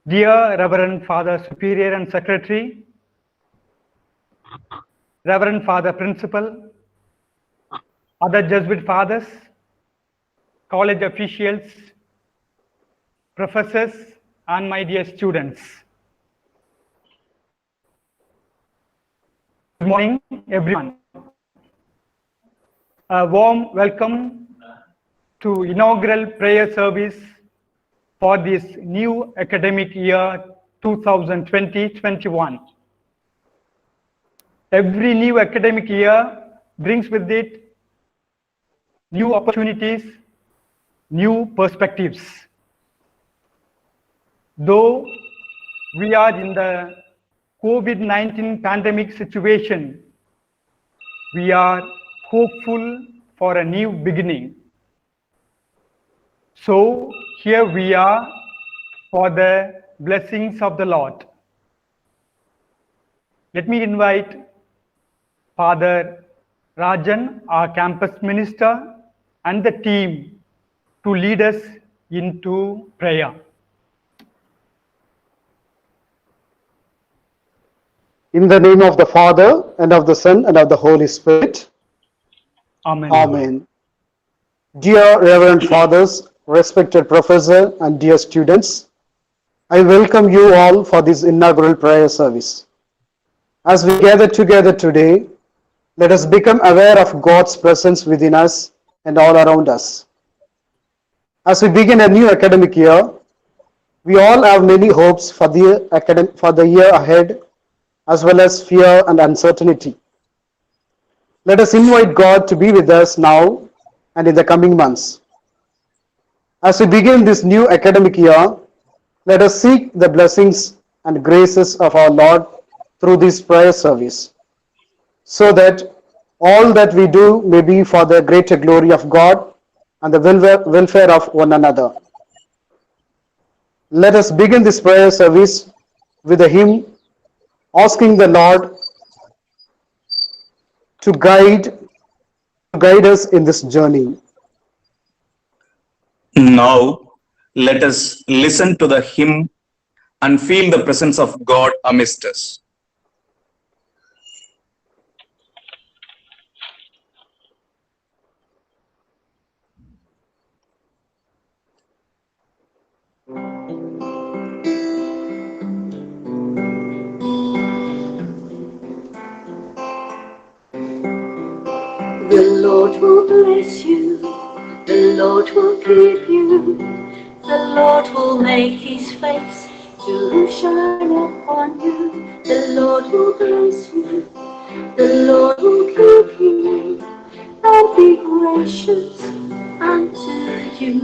Dear Reverend Father Superior and Secretary, Reverend Father Principal, other Jesuit fathers, college officials, professors, and my dear students. Good morning, everyone. A warm welcome to inaugural prayer service for this new academic year 2020-21. Every new academic year brings with it new opportunities, new perspectives. Though we are in the COVID-19 pandemic situation, we are hopeful for a new beginning. So here we are for the blessings of the Lord. Let me invite Father Rajan, our campus minister, and the team to lead us into prayer. In the name of the Father, and of the Son, and of the Holy Spirit. Amen. Amen. Dear Reverend Fathers, respected Professor, and dear students, I welcome you all for this inaugural prayer service. As we gather together today, let us become aware of God's presence within us and all around us. As we begin a new academic year, we all have many hopes for the year ahead, as well as fear and uncertainty. Let us invite God to be with us now and in the coming months. As we begin this new academic year, let us seek the blessings and graces of our Lord through this prayer service, so that all that we do may be for the greater glory of God and the welfare of one another. Let us begin this prayer service with a hymn asking the Lord to guide us in this journey. Now, let us listen to the hymn and feel the presence of God amidst us. The Lord will bless you, the Lord will keep you, the Lord will make his face to shine upon you, the Lord will bless you, the Lord will keep you, and be gracious unto you.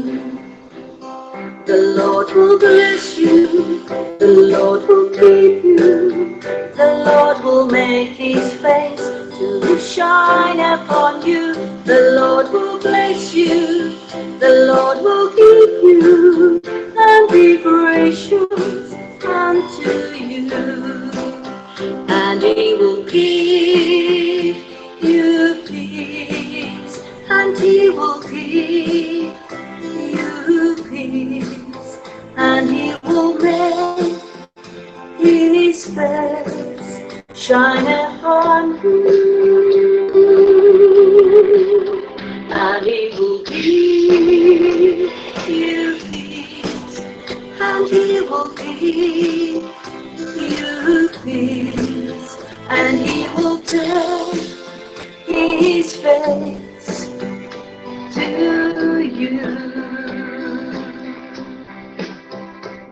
The Lord will bless you, the Lord will keep you, the Lord will make his face to shine upon you, the Lord will bless you, the Lord will keep you, and be gracious unto you, and he will give you peace, and he will give you peace, and he will make his face shine upon you, and he will give you peace, and he will give you peace, and he will take his face to you.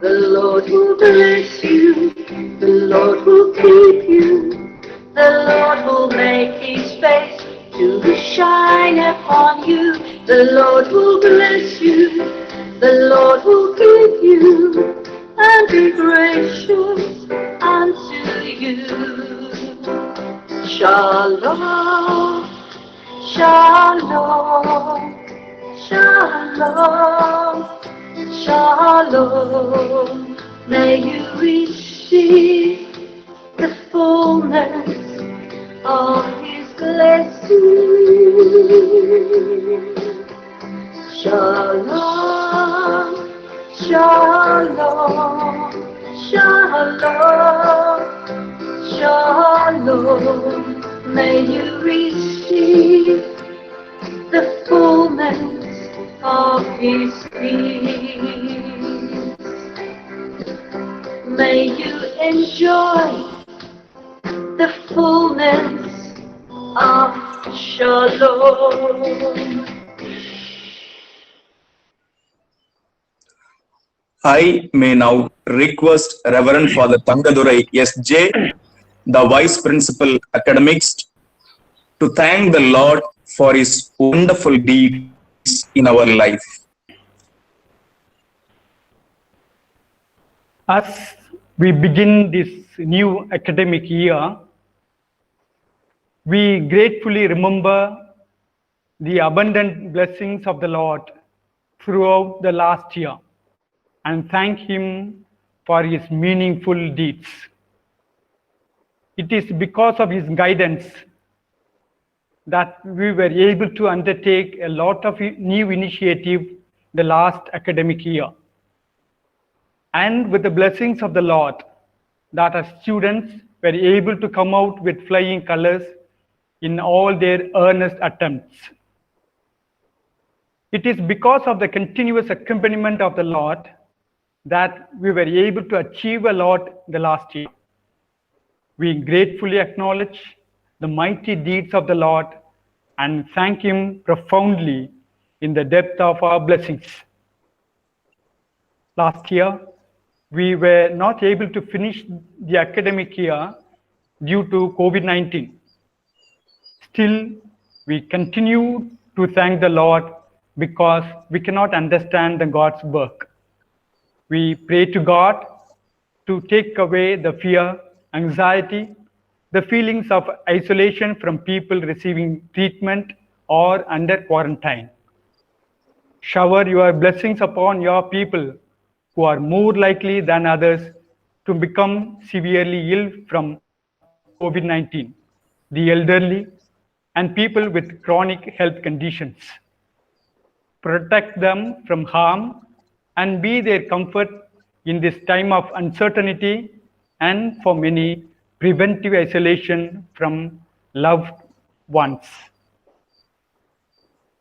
The Lord will bless you, the Lord will keep you, the Lord will make his face to shine upon you, the Lord will bless you, the Lord will keep you, and be gracious unto you. Shalom, shalom, shalom, shalom. May you receive the fullness of his blessing. Shalom, shalom, Shalom, shalom. May you receive the fullness of His peace. May you enjoy the fullness of Shalom. I may now request Reverend Father Tangadurai S.J., the Vice Principal Academics, to thank the Lord for His wonderful deeds in our life. As we begin this new academic year, we gratefully remember the abundant blessings of the Lord throughout the last year and thank Him for His meaningful deeds. It is because of His guidance that we were able to undertake a lot of new initiatives the last academic year. And with the blessings of the Lord, that our students were able to come out with flying colors in all their earnest attempts. It is because of the continuous accompaniment of the Lord that we were able to achieve a lot the last year. We gratefully acknowledge the mighty deeds of the Lord and thank Him profoundly in the depth of our blessings. Last year, we were not able to finish the academic year due to COVID-19. Still, we continue to thank the Lord because we cannot understand the God's work. We pray to God to take away the fear, anxiety, the feelings of isolation from people receiving treatment or under quarantine. Shower your blessings upon your people who are more likely than others to become severely ill from COVID-19, the elderly, and people with chronic health conditions. Protect them from harm and be their comfort in this time of uncertainty and for many preventive isolation from loved ones.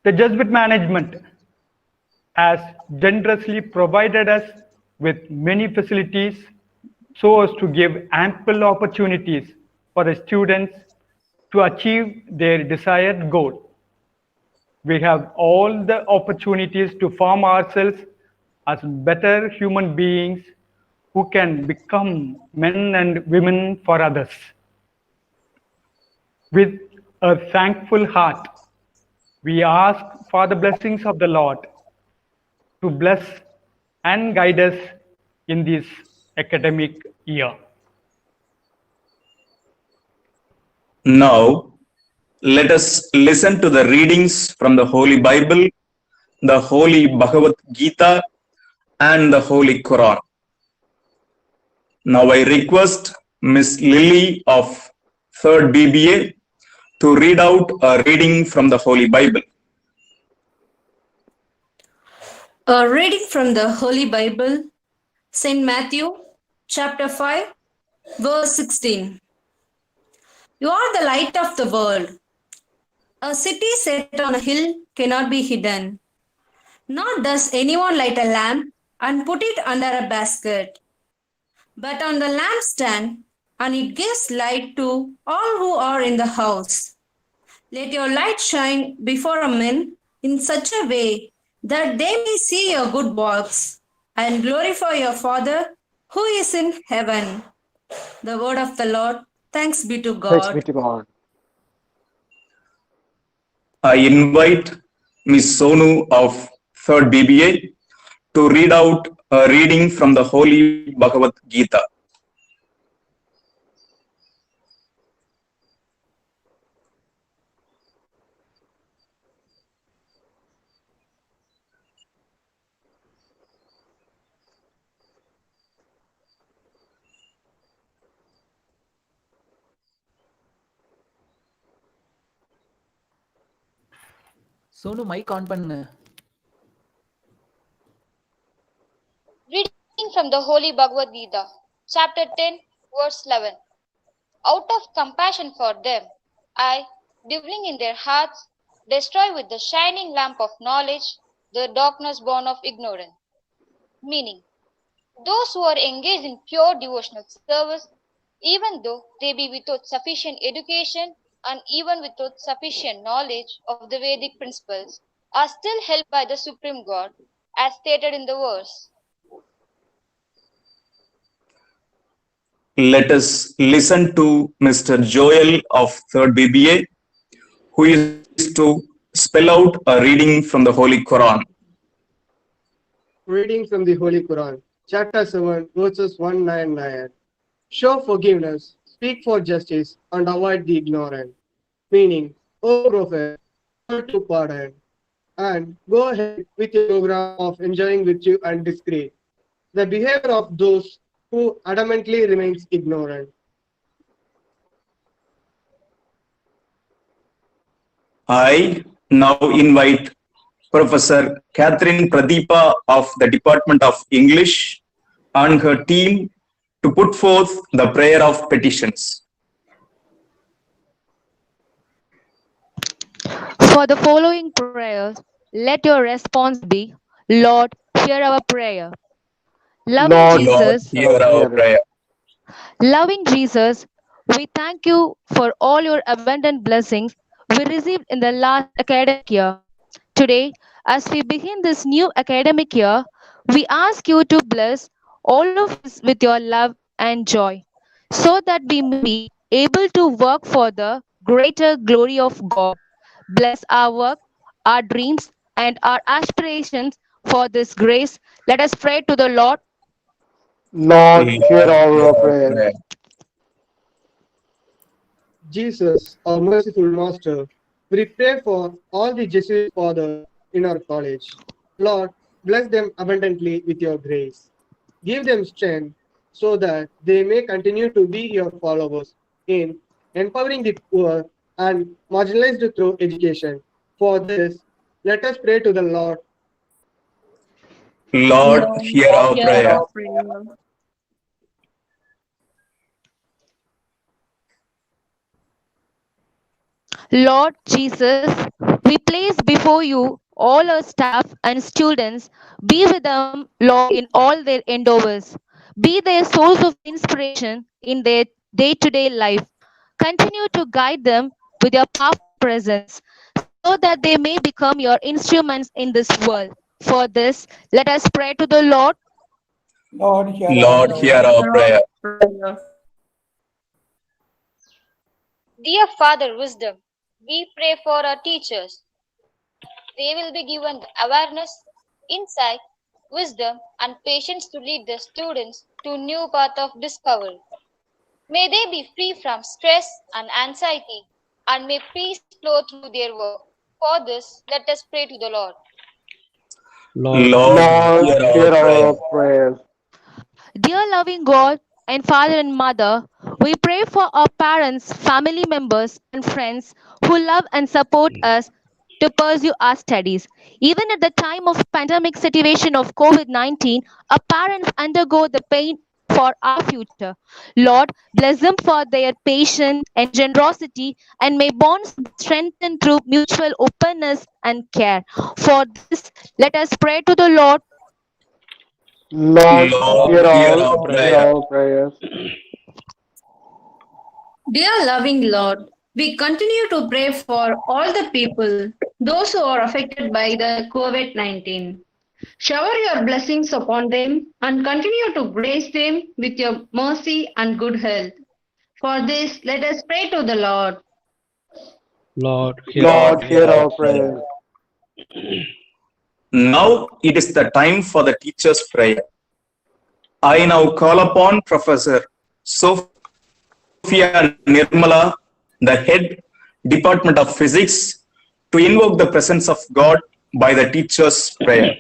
The Jesuit management has generously provided us with many facilities so as to give ample opportunities for the students to achieve their desired goal. We have all the opportunities to form ourselves as better human beings who can become men and women for others. With a thankful heart, we ask for the blessings of the Lord to bless and guide us in this academic year. Now, let us listen to the readings from the Holy Bible, the Holy Bhagavad Gita, and the Holy Quran. Now I request Miss Lily of 3rd BBA to read out a reading from the Holy Bible. A reading from the Holy Bible, St. Matthew, chapter 5, verse 16. You are the light of the world. A city set on a hill cannot be hidden. Nor does anyone light a lamp and put it under a basket, but on the lampstand, and it gives light to all who are in the house. Let your light shine before men in such a way that they may see your good works and glorify your Father who is in heaven. The word of the Lord. Thanks be to God. Thanks be to God. I invite Miss Sonu of 3rd BBA to read out a reading from the Holy Bhagavad Gita. Sonu mike on பண்ணு. Reading from the Holy Bhagavad Gita, chapter 10, verse 11. Out of compassion for them, I, dwelling in their hearts, destroy with the shining lamp of knowledge the darkness born of ignorance. Meaning, those who are engaged in pure devotional service, even though they be without sufficient education and even without sufficient knowledge of the Vedic principles, are still helped by the Supreme God, as stated in the verse. Let us listen to Mr. Joel of 3rd BBA, who is to spell out a reading from the Holy Quran. Reading from the Holy Quran, chapter 7, verses 199. Show forgiveness, speak for justice, and avoid the ignorant. Meaning, O Prophet, call to pardon, and go ahead with your program of enjoying virtue and discreet. The behavior of those who adamantly remains ignorant. I now invite Professor Catherine Pradeepa of the Department of English and her team to put forth the prayer of petitions. For the following prayers, let your response be, Lord, hear our prayer. Loving Lord, Jesus, Hear our prayer. loving Jesus, we thank you for all your abundant blessings we received in the last academic year. Today, as we begin this new academic year, we ask you to bless all of us with your love and joy, so that we may be able to work for the greater glory of God. Bless our work, our dreams, and our aspirations for this grace. Let us pray to the Lord. Lord, hear Lord, our hear our prayer. prayer. Jesus, our merciful Master, we pray for all the Jesuit fathers in our college. Lord, bless them abundantly with your grace. Give them strength so that they may continue to be your followers in empowering the poor and marginalized through education. For this, let us pray to the Lord. Lord, hear our prayer. Lord Jesus, we place before you all our staff and students. Be with them, Lord, in all their endeavors. Be their source of inspiration in their day to day life. Continue to guide them with your powerful presence so that they may become your instruments in this world. For this, let us pray to the Lord. Lord, hear our prayer. Dear Father Wisdom, we pray for our teachers. They will be given the awareness, insight, wisdom, and patience to lead the students to new path of discovery. May they be free from stress and anxiety, and may peace flow through their work. For this, let us pray to the Lord. Lord, Lord, hear our hear prayer. our prayer. Dear loving God and Father and Mother, we pray for our parents, family members, and friends who love and support us to pursue our studies. Even at the time of pandemic situation of COVID-19, our parents undergo the pain for our future. Lord, bless them for their patience and generosity, and may bonds be strengthened through mutual openness and care. For this, let us pray to the Lord. Lord, Lord, hear hear our, our hear prayer. our prayer. Dear loving Lord, we continue to pray for all the people, those who are affected by the COVID 19. Shower your blessings upon them and continue to grace them with your mercy and good health. For this, let us pray to the Lord. Lord, hear hear our our prayer. Now it is the time for the teacher's prayer. I now call upon Professor Sophia Nirmala, the head Department of Physics, to invoke the presence of God by the teacher's prayer.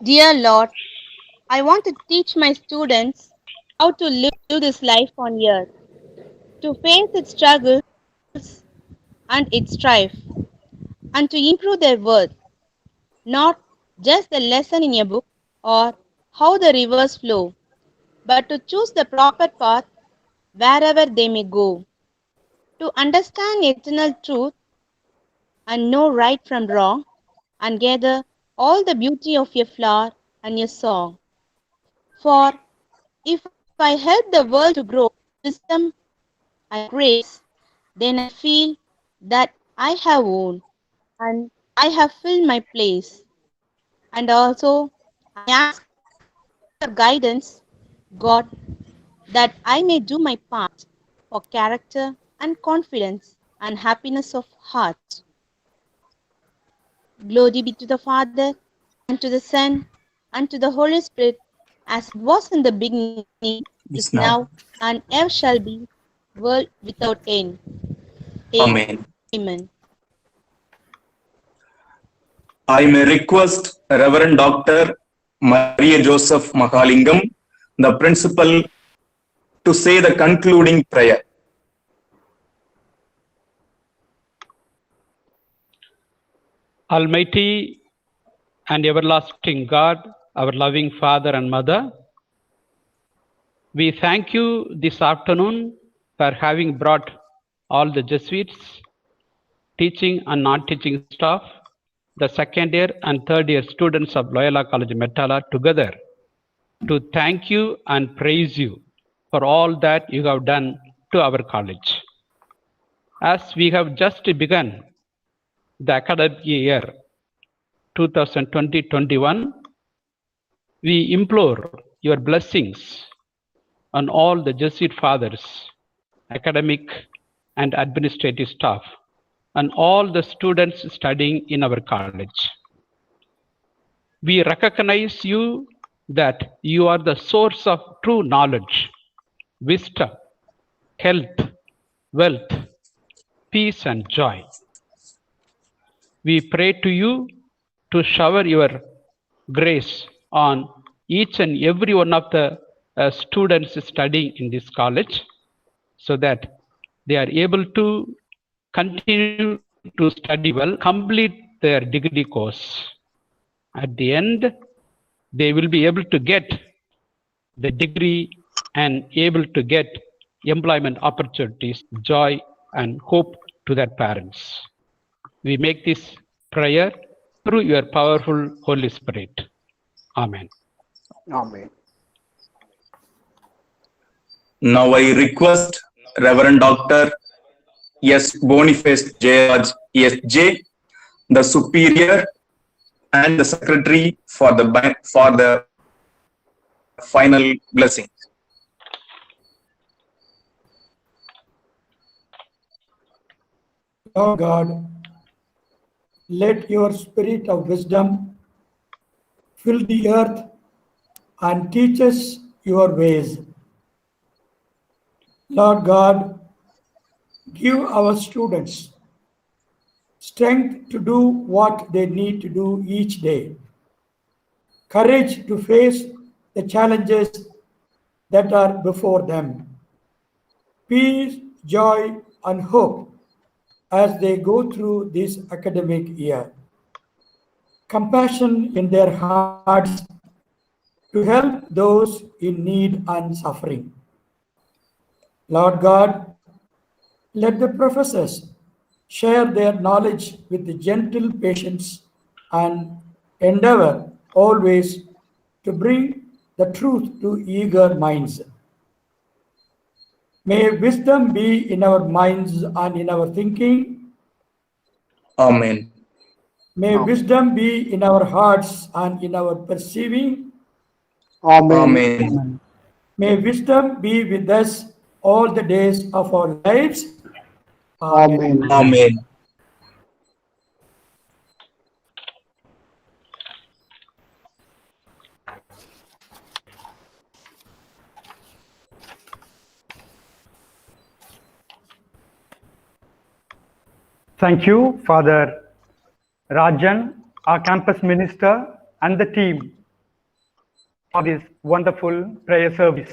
Dear Lord, I want to teach my students how to live this life on earth, to face its struggles and its strife, and to improve their worth, not just a lesson in a book or how the rivers flow, but to choose the proper path wherever they may go, to understand eternal truth and know right from wrong, and gather all the beauty of your flower and your song. For if I help the world to grow wisdom and grace, then I feel that I have won and I have filled my place. And also I ask your guidance, God, that I may do my part for character and confidence and happiness of heart. Glory be to the Father, and to the Son, and to the Holy Spirit, as it was in the beginning, is now, and ever shall be, world without end. Amen. Amen. I may request Reverend Dr. Maria Joseph Mahalingam, the principal, to say the concluding prayer. Almighty and everlasting God, our loving Father and Mother, we thank you this afternoon for having brought all the Jesuits, teaching and non-teaching staff, the second year and third year students of Loyola College Metala together to thank you and praise you for all that you have done to our college. As we have just begun the academic year 2020-21, we implore your blessings on all the Jesuit fathers, academic and administrative staff, and all the students studying in our college. We recognize you that you are the source of true knowledge, wisdom, health, wealth, peace, and joy. We pray to you to shower your grace on each and every one of the students studying in this college, so that they are able to continue to study well, complete their degree course. At the end, they will be able to get the degree and able to get employment opportunities, joy and hope to their parents. We make this prayer through your powerful Holy Spirit. Amen. Amen. Now I request Reverend Dr. S. Boniface Jayaraj, SJ, the Superior and the Secretary for the final blessing. Lord God, let your spirit of wisdom fill the earth and teach us your ways. Lord God, give our students strength to do what they need to do each day, courage to face the challenges that are before them, peace, joy, and hope as they go through this academic year, compassion in their hearts to help those in need and suffering. Lord God, let the professors share their knowledge with the gentle patience and endeavor always to bring the truth to eager minds. May wisdom be in our minds and in our thinking. Amen. May wisdom be in our hearts and in our perceiving. Amen. Amen. May wisdom be with us all the days of our lives. Amen. Amen. Thank you, Father Rajan, our campus minister, and the team for this wonderful prayer service.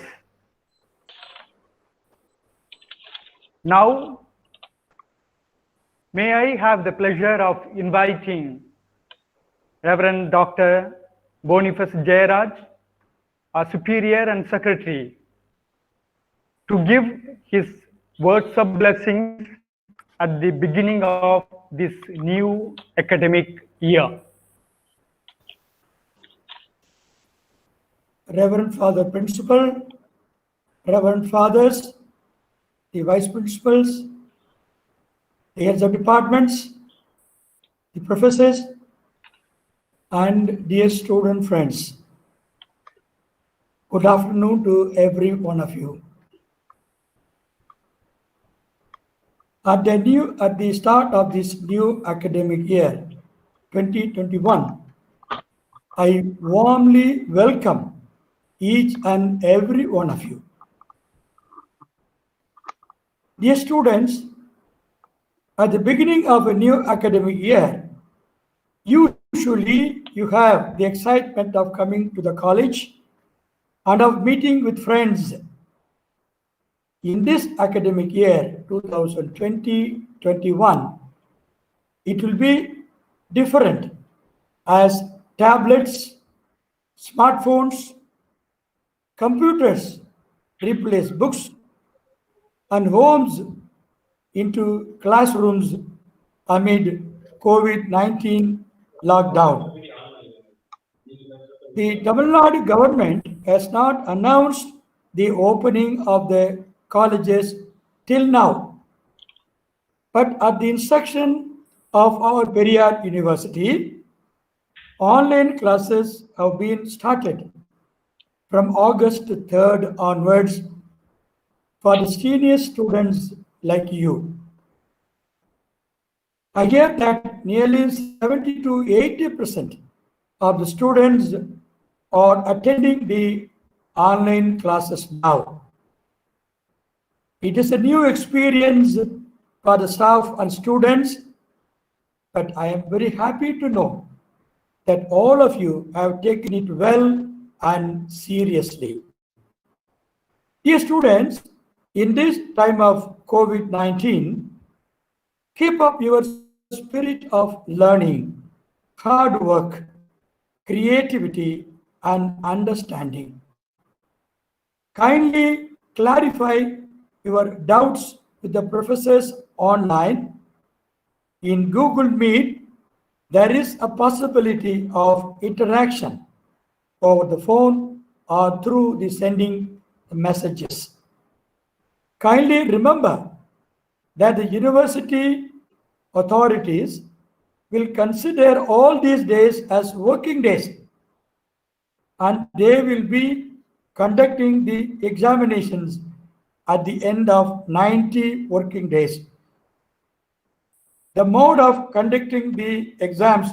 Now, may I have the pleasure of inviting Reverend Dr. Boniface Jayaraj our superior and secretary, to give his words of blessings at the beginning of this new academic year. Reverend Father Principal, Reverend Fathers, the Vice Principals, the heads of departments, the professors, and dear student friends. Good afternoon to every one of you. At the start of this new academic year, 2021, I warmly welcome each and every one of you. Dear students, at the beginning of a new academic year, usually you have the excitement of coming to the college and of meeting with friends. In this academic year, 2020-21, it will be different as tablets, smartphones, computers replace books and homes into classrooms amid COVID-19 lockdown. The Tamil Nadu government has not announced the opening of the colleges till now, but at the instruction of our Periyar University, online classes have been started from August 3rd onwards for the senior students like you. I hear that nearly 70 to 80% of the students are attending the online classes now. It is a new experience for the staff and students, but I am very happy to know that all of you have taken it well and seriously. Dear students, in this time of COVID-19, keep up your spirit of learning, hard work, creativity, and understanding. Kindly clarify your doubts with the professors online. In Google Meet, there is a possibility of interaction over the phone or through the sending messages. Kindly remember that the university authorities will consider all these days as working days, and they will be conducting the examinations at the end of 90 working days. The mode of conducting the exams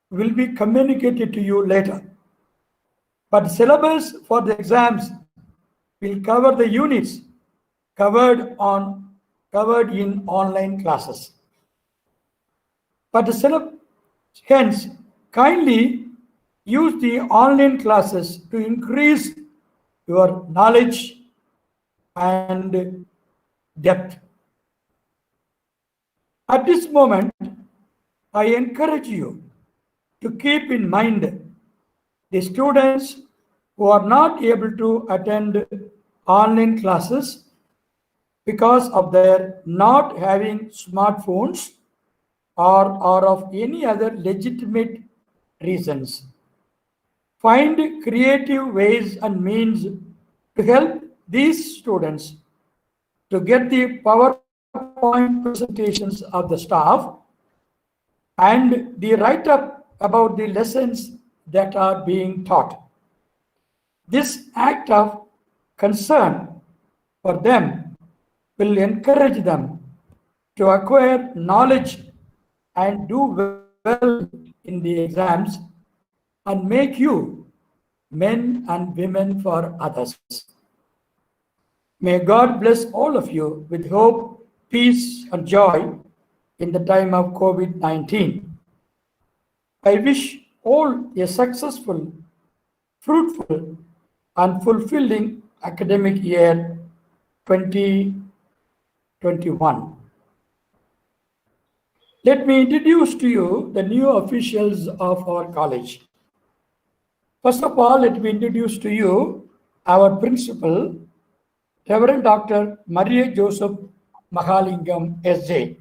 will be communicated to you later, but the syllabus for the exams will cover the units covered in online classes. But the syllabus, hence, kindly use the online classes to increase your knowledge and depth. At this moment, I encourage you to keep in mind the students who are not able to attend online classes because of their not having smartphones or of any other legitimate reasons. Find creative ways and means to help these students to get the PowerPoint presentations of the staff and the write-up about the lessons that are being taught. This act of concern for them will encourage them to acquire knowledge and do well in the exams and make you men and women for others. May God bless all of you with hope, peace, and joy in the time of COVID-19. I wish all a successful, fruitful, and fulfilling academic year 2021. Let me introduce to you the new officials of our college. First of all, let me introduce to you our principal, Reverend Dr. Maria Joseph Mahalingam, S.J.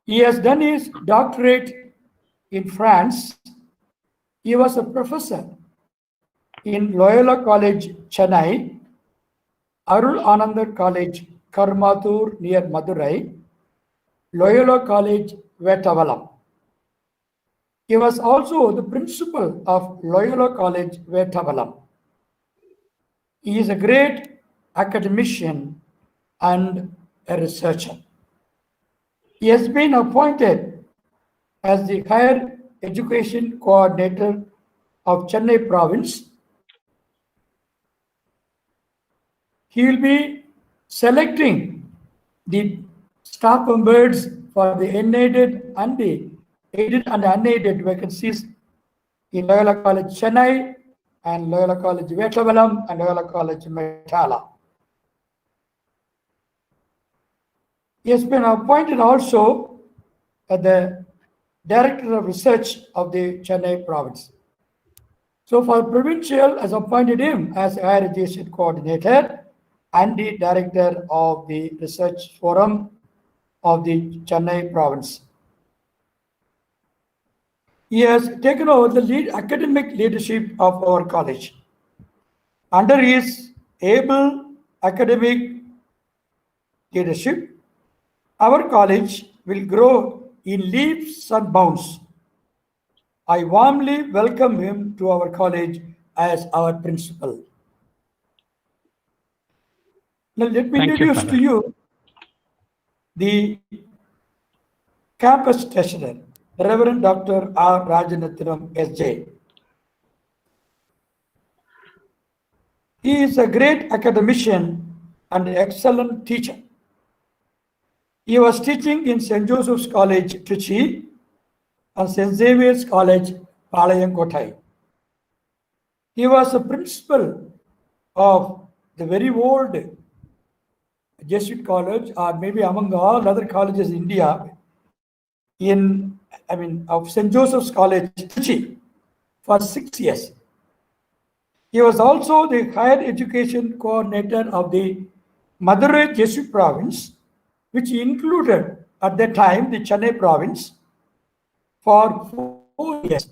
He has done his doctorate in France. He was a professor in Loyola College, Chennai, Arul Ananda College, Karmathur near Madurai, Loyola College, Vettavalam. He was also the principal of Loyola College, Vettavalam. He is a great academician and a researcher. He has been appointed as the Higher Education Coordinator of Chennai Province. He will be selecting the staff members for the unaided and the aided and unaided vacancies in Loyola College Chennai and Loyola College Vettavalam and Loyola College Metala. He has been appointed also as the Director of Research of the Chennai Province. So for Provincial has appointed him as Higher Education Coordinator and the Director of the Research Forum of the Chennai Province. He has taken over the academic leadership of our college. Under his able academic leadership, our college will grow in leaps and bounds. I warmly welcome him to our college as our principal. Now let me Thank you, introduce Father. to you the campus treasurer, Reverend Dr. R. Rajanathanam, S.J. He is a great academician and excellent teacher. He was teaching in St. Joseph's College, Trichy, and St. Xavier's College, Palayamkottai. He was a principal of the very old Jesuit college, or maybe among all other colleges in India, of St. Joseph's College, Trichy, for 6 years. He was also the Higher Education Coordinator of the Madurai Jesuit Province, which included at that time the Chennai Province, for 4 years.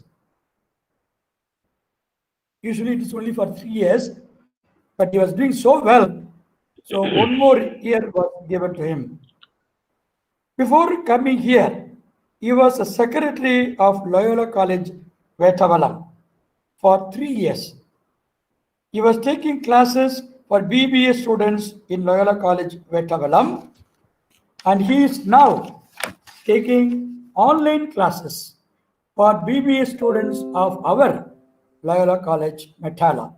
Usually it is only for 3 years, but he was doing so well, so 1 more year was given to him. Before coming here, he was a secretary of Loyola College, Vettavalam, for 3 years. He was taking classes for BBA students in Loyola College, Vettavalam, and he is now taking online classes for BBA students of our Loyola College, Metala.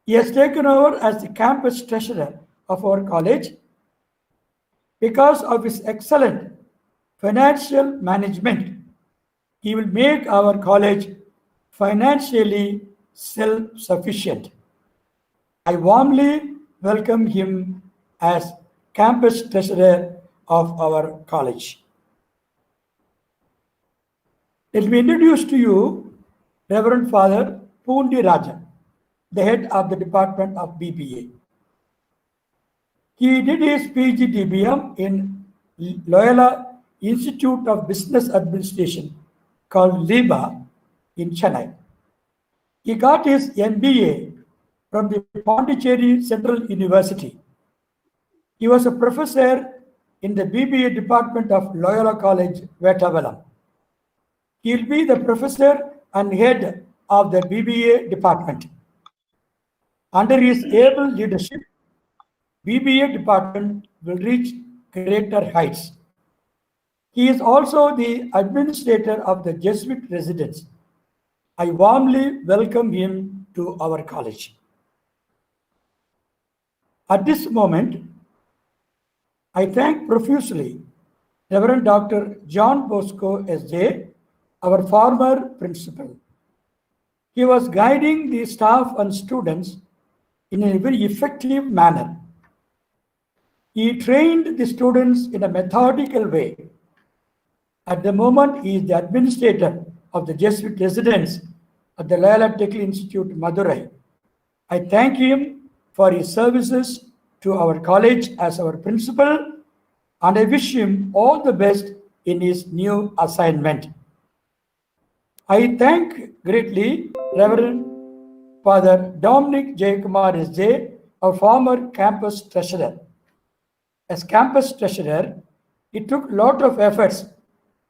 He has taken over as the campus treasurer of our college. Because of his excellent financial management, he will make our college financially self-sufficient. I warmly welcome him as campus treasurer of our college. Let me introduce to you Reverend Father Pundi Rajan, the head of the Department of BBA. He did his PG DBM in Loyola Institute of Business Administration, called LIBA, in Chennai. He got his MBA from the Pondicherry Central University. He was a professor in the BBA department of Loyola College, Vettavalam. He will be the professor and head of the BBA department. Under his able leadership, BBA department will reach greater heights. He is also the administrator of the Jesuit residence. I warmly welcome him to our college. At this moment, I thank profusely Reverend Dr. John Bosco S.J., our former principal. He was guiding the staff and students in a very effective manner. He trained the students in a methodical way. At the moment, he is the administrator of the Jesuit residence at the Loyola Technical Institute, Madurai. I thank him for his services to our college as our principal, and I wish him all the best in his new assignment. I thank greatly Reverend Father Dominic J. Kumar S.J., our former campus treasurer. As campus treasurer, he took a lot of efforts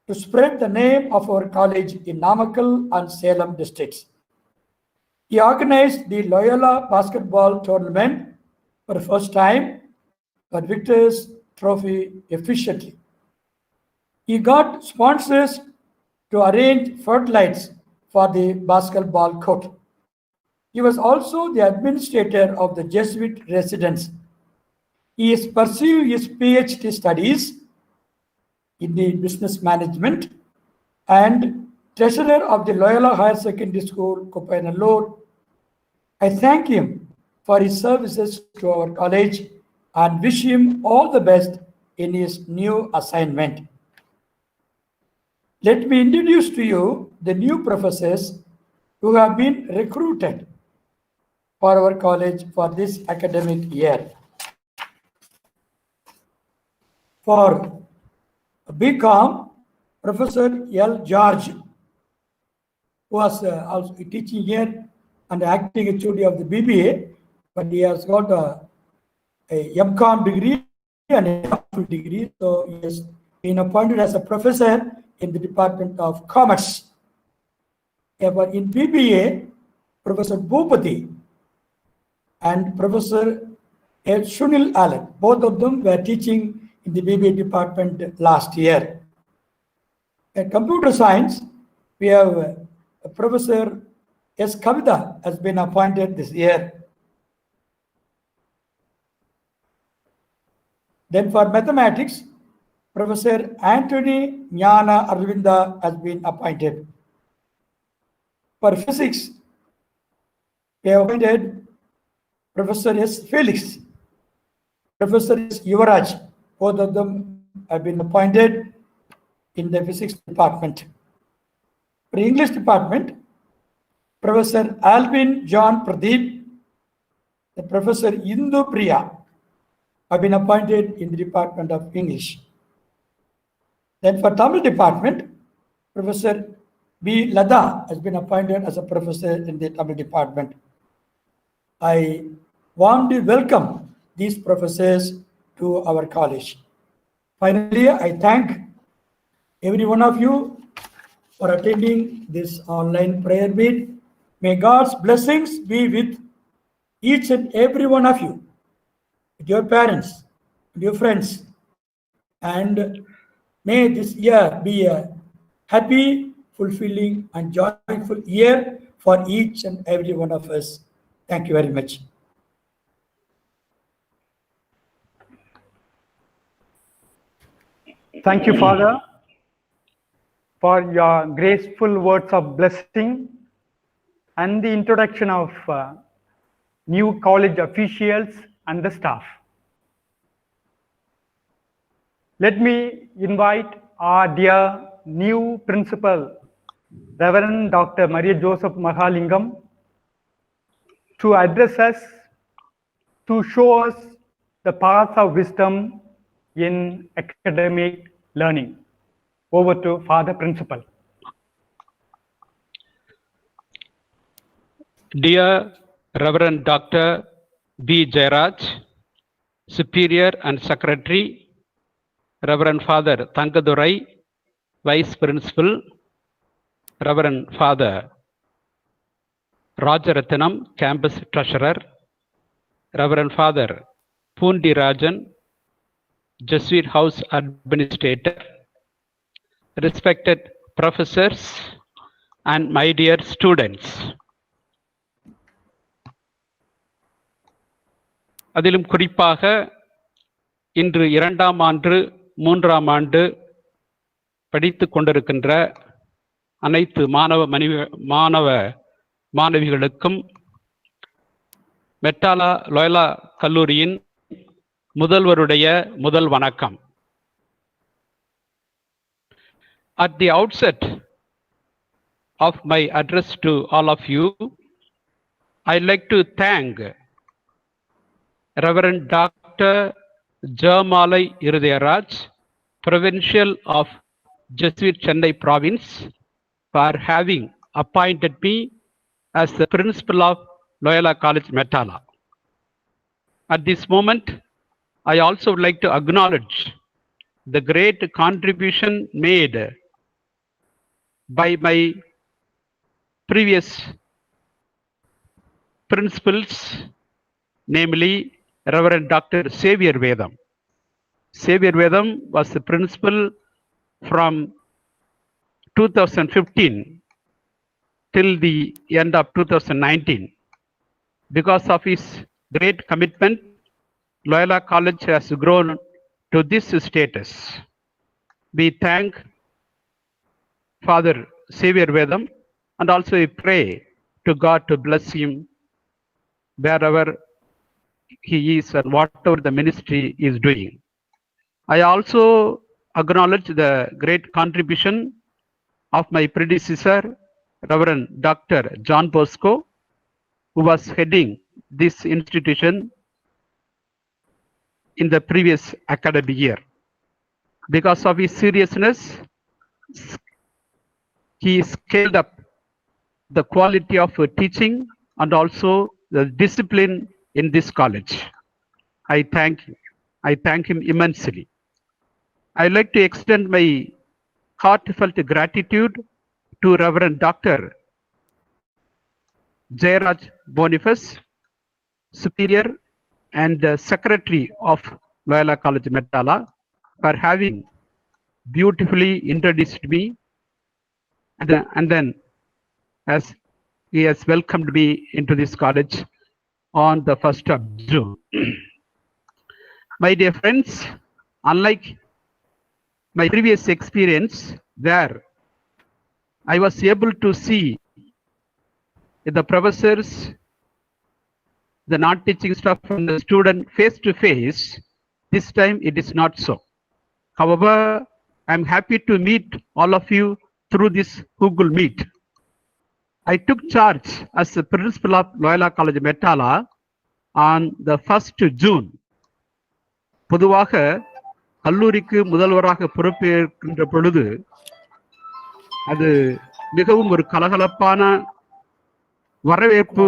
to spread the name of our college in Namakkal and Salem districts. He organized the Loyola basketball tournament for the first time for Victor's Trophy efficiently. He got sponsors to arrange floodlights for the basketball court. He was also the administrator of the Jesuit residence. He is pursuing his PhD studies in the business management and treasurer of the Loyola Higher Secondary School, Kopainallur. I thank him for his services to our college and wish him all the best in his new assignment. Let me introduce to you the new professors who have been recruited for our college for this academic year. For BCom, Professor L. George, who was also teaching here and acting HOD of the BBA, but he has got a MCom degree and a MPhil degree, so he has been appointed as a professor in the Department of Commerce. But in BBA, Professor Bhupati and Professor Shunil Allen, both of them were teaching in the BBA department last year. In computer science, we have Professor S. Kavita has been appointed this year. Then for mathematics, Professor Anthony Jnana Arvinda has been appointed. For physics, we have appointed Professor S. Felix, Professor S. Yuvaraj. Both of them have been appointed in the physics department. For English department, Professor Alvin John Pradeep, the Professor Indu Priya have been appointed in the Department of English. Then for Tamil department, Professor B. Lada has been appointed as a professor in the Tamil department. I warmly welcome these professors to our college. Finally, I thank every one of you for attending this online prayer meet. May God's blessings be with each and every one of you, with your parents, with your friends, and may this year be a happy, fulfilling, and joyful year for each and every one of us. Thank you very much. Thank you, Father, for your graceful words of blessing and the introduction of new college officials and the staff. Let me invite our dear new principal, Reverend Dr. Maria Joseph Mahalingam, to address us, to show us the path of wisdom in academic learning. Over to Father Principal. Dear Reverend Dr. B. Jairaj, Superior and Secretary, Reverend Father Tangadurai, Vice Principal, Reverend Father Rajaratnam, Campus Treasurer, Reverend Father Pundi Rajan, Jesuit House Administrator, respected professors, and my dear students. அதிலும் குறிப்பாக இன்று 2ஆம் ஆண்டு 3ஆம் ஆண்டு படித்துக் கொண்டிருக்கின்ற அனைத்து மாணவிகளுக்கும் மெட்டாலா லோயலா கல்லூரியின் முதல்வருடைய முதல் வணக்கம். At the outset of my address to all of you, I'd like to thank Reverend Dr. Jamalai Irudayaraj, Provincial of Jesuit Chennai Province, for having appointed me as the principal of Loyola College Metala. At this moment, I also would like to acknowledge the great contribution made by my previous principals, namely Reverend Dr. Xavier Vedam. Xavier Vedam was the principal from 2015 till the end of 2019. Because of his great commitment, Loyola College has grown to this status. We thank Father Xavier Vedam, and also we pray to God to bless him wherever he is and whatever the ministry is doing. I also acknowledge the great contribution of my predecessor, Reverend Dr. John Bosco, who was heading this institution in the previous academic year. Because of his seriousness, he scaled up the quality of teaching and also the discipline in this college. I thank him immensely. I'd like to extend my heartfelt gratitude to Reverend Dr. Jayaraj Boniface, Superior and Secretary of Loyola College Metala, for having beautifully introduced me, and then as he has welcomed me into this college on the 1st of June. My dear friends, unlike my previous experience where I was able to see the professors, the non-teaching staff and the student face to face, this time it is not so. However, I'm happy to meet all of you through this Google Meet. I took charge as the principal of Loyola College Metala on the 1st June. பொதுவாக கல்லூரிக்கு முதல்வராக பொறுப்பேற்கின்ற பொழுது அது மிகவும் ஒரு கலகலப்பான வரவேற்பு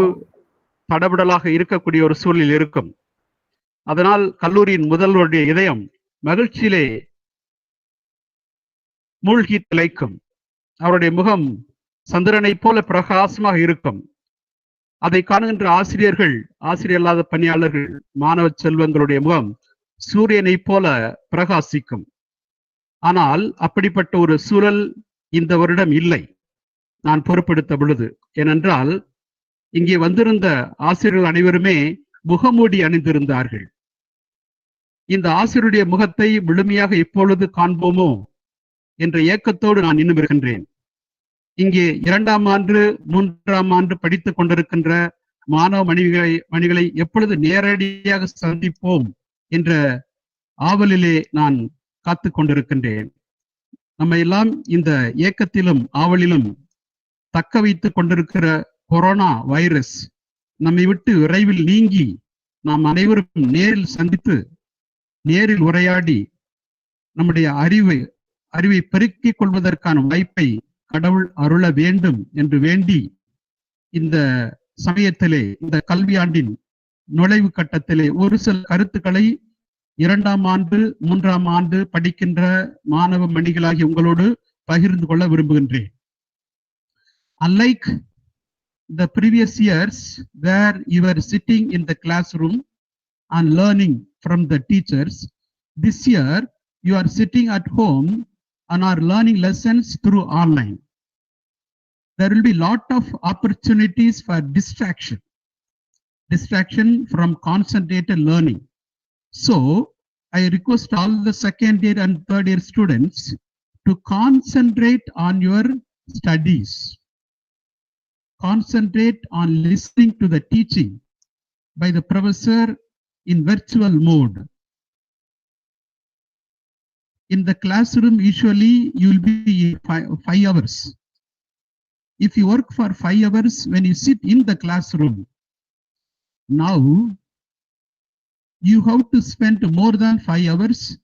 தடபடலாக இருக்கக்கூடிய ஒரு சூழலில் இருக்கும். அதனால் கல்லூரியின் முதல்வருடைய இதயம் மகிழ்ச்சியிலே மூழ்கி திளைக்கும். அவருடைய முகம் சந்திரனை போல பிரகாசமாக இருக்கும். அதை காணுகின்ற ஆசிரியர்கள், ஆசிரியர் அல்லாத பணியாளர்கள், மாணவ செல்வங்களுடைய முகம் சூரியனை போல பிரகாசிக்கும். ஆனால் அப்படிப்பட்ட ஒரு சூழல் இந்த வருடம் இல்லை நான் பொறுப்பெடுத்த பொழுது. ஏனென்றால் இங்கே வந்திருந்த ஆசிரியர்கள் அனைவருமே முகமூடி அணிந்திருந்தார்கள். இந்த ஆசிரியருடைய முகத்தை முழுமையாக இப்பொழுது காண்போமோ என்ற ஏக்கத்தோடு நான் இன்னும் இருக்கின்றேன். இங்கே 2ஆம் ஆண்டு 3ஆம் ஆண்டு படித்துக் கொண்டிருக்கின்ற மாணவ மணிகளை எப்பொழுது நேரடியாக சந்திப்போம் என்ற ஆவலிலே நான் காத்து கொண்டிருக்கின்றேன். நம்ம எல்லாம் இந்த ஏக்கத்திலும் ஆவலிலும் தக்க வைத்துக் கொண்டிருக்கிற கொரோனா வைரஸ் நம்மை விட்டு விரைவில் நீங்கி நாம் அனைவரும் நேரில் சந்தித்து நேரில் உரையாடி நம்முடைய அறிவை பெருக்கிக் கொள்வதற்கான வாய்ப்பை கடவுள் அருள வேண்டும் என்று வேண்டி இந்த சமயத்திலே, இந்த கல்வியாண்டின் நுழைவு கட்டத்திலே ஒரு சில கருத்துக்களை 2ஆம் ஆண்டு 3ஆம் ஆண்டு படிக்கின்ற மாணவ மணிகளாகி உங்களோடு பகிர்ந்து கொள்ள விரும்புகின்றேன். Unlike the previous years where you were sitting in the classroom and learning from the teachers, this year you are sitting at home and are learning lessons through online. There will be lot of opportunities for distraction from concentrated learning. So I request all the 2nd year and 3rd year students to concentrate on your studies. Concentrate on listening to the teaching by the professor in virtual mode. In the classroom, usually you will be 5 hours. If you work for 5 hours when you sit in the classroom, now you have to spend more than 5 hours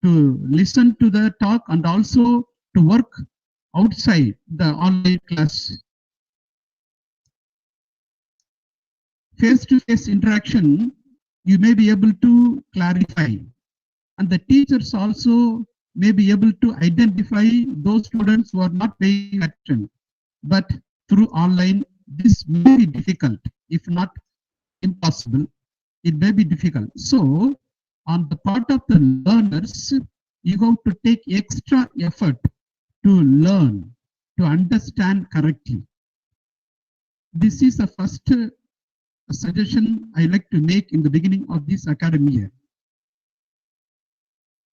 to listen to the talk and also to work outside the online class. Face-to-face interaction, you may be able to clarify, and the teachers also may be able to identify those students who are not paying attention. But through online, this may be difficult, if not impossible. It may be difficult. So, on the part of the learners, you have to take extra effort to learn, to understand correctly. This is the first suggestion I like to make in the beginning of this academic year.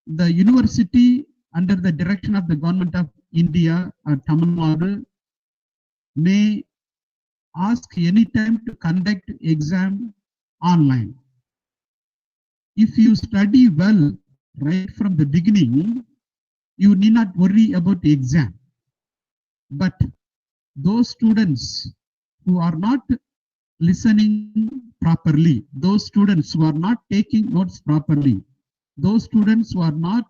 The university, under the direction of the government of India or Tamil Nadu, may ask any time to conduct exam online. If you study well right from the beginning, you need not worry about the exam. But those students who are not listening properly, those students who are not taking notes properly, those students who are not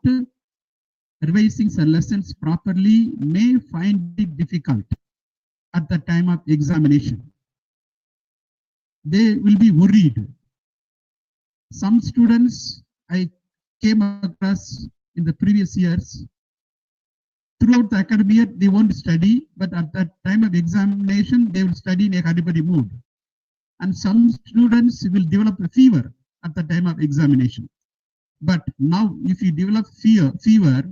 revising the lessons properly may find it difficult at the time of examination. They will be worried. Some students I came across in the previous years, throughout the academic year, they won't study, but at the time of examination, they will study in a Haribari mood. And some students will develop a fever at the time of examination. But now, if you develop fever,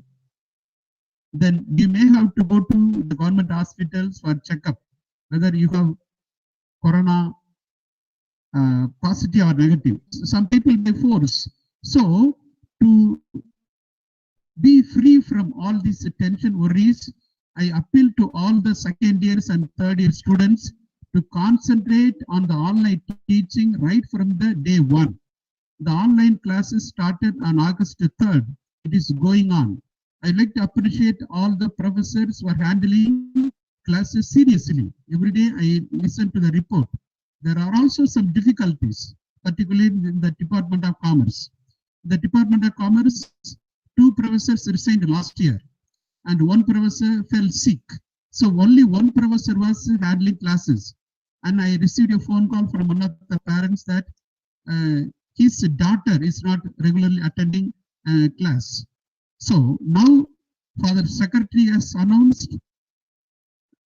then you may have to go to the government hospitals for checkup, whether you have corona positive or negative. Some people may force. So, to be free from all these tension worries, I appeal to all the second years and third year students to concentrate on the online teaching right from the day one. The online classes started on August 3rd. It is going on. I'd like to appreciate all the professors who are handling classes seriously. Every day I listen to the report. There are also some difficulties, particularly in the Department of Commerce. The Department of Commerce, 2 professors resigned last year and 1 professor fell sick. So only 1 professor was handling classes. And I received a phone call from one of the parents that his daughter is not regularly attending class. So now Father Secretary has announced